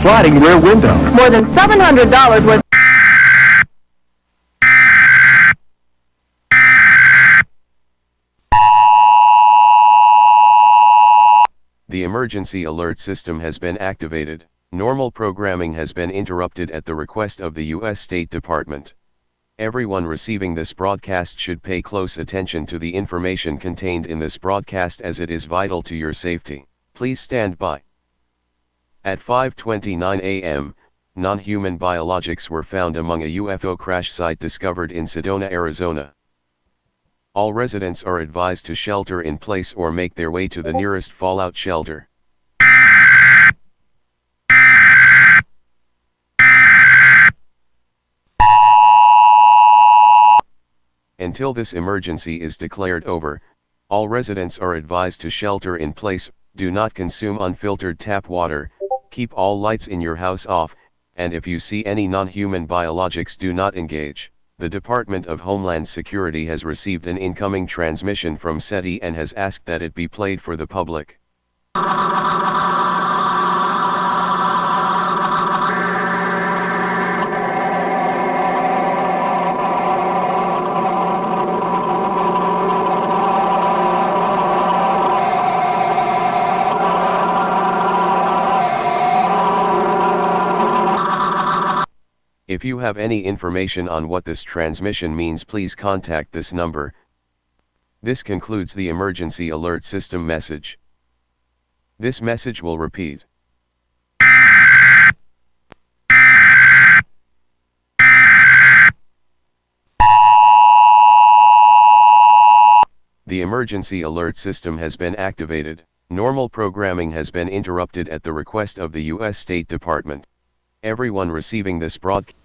sliding rear window. More than $700 worth. The emergency alert system has been activated. Normal programming has been interrupted at the request of the U.S. State Department. Everyone receiving this broadcast should pay close attention to the information contained in this broadcast as it is vital to your safety. Please stand by. At 5:29 a.m., non-human biologics were found among a UFO crash site discovered in Sedona, Arizona. All residents are advised to shelter in place or make their way to the nearest fallout shelter. Until this emergency is declared over, all residents are advised to shelter in place, do not consume unfiltered tap water, keep all lights in your house off, and if you see any non-human biologics, do not engage. The Department of Homeland Security has received an incoming transmission from SETI and has asked that it be played for the public. If you have any information on what this transmission means, please contact this number. This concludes the emergency alert system message. This message will repeat. The emergency alert system has been activated. Normal programming has been interrupted at the request of the U.S. State Department. Everyone receiving this broadcast